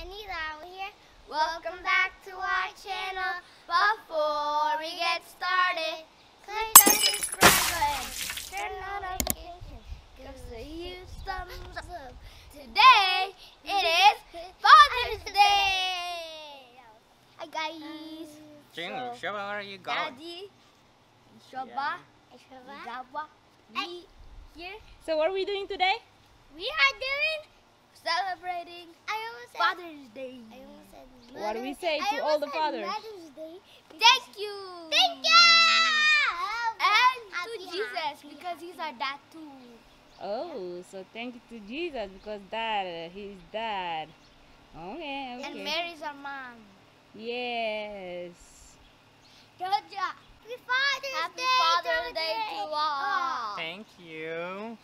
Anita here. Welcome back to our channel. Before we get started, click the subscribe button, turn on notifications, give us a huge thumbs up. Today it is Father's Day. Hi guys. Jing, Shoba, where are you going? Daddy, Shoba, Gawa, me here. So what are we doing today? We are celebrating Father's Day. What do we say to all the fathers? Thank you. Thank you. And to Jesus, because he's our dad too. Oh, so thank you to Jesus because he's dad. Okay. And Mary's our mom. Yes. Georgia. Happy Father's Day to all. Thank you.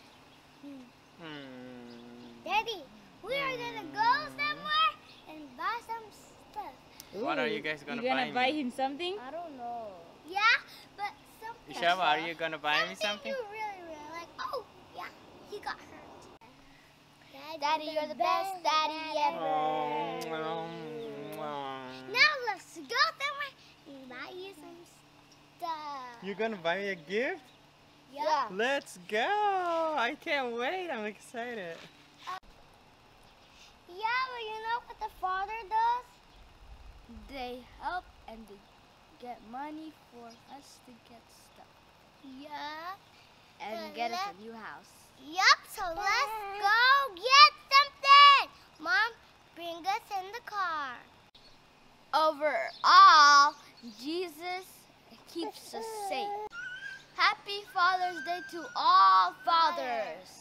Daddy, we are gonna go somewhere and buy some stuff. What are you guys gonna You gonna buy me? him something? I don't know. Yeah, but something. Shoba, are you gonna buy me something? You really like. Oh, yeah, he got hurt. Daddy, you're the best daddy ever. Now let's go somewhere and buy you some stuff. You gonna buy me a gift? Yeah. Let's go! I can't wait. I'm excited. Yeah, but you know what the father does? They help and they get money for us to get stuff. Yeah. And get us a new house. Yup, so let's go get something. Mom, bring us in the car. Overall, Jesus keeps us safe. Happy Father's Day to all fathers.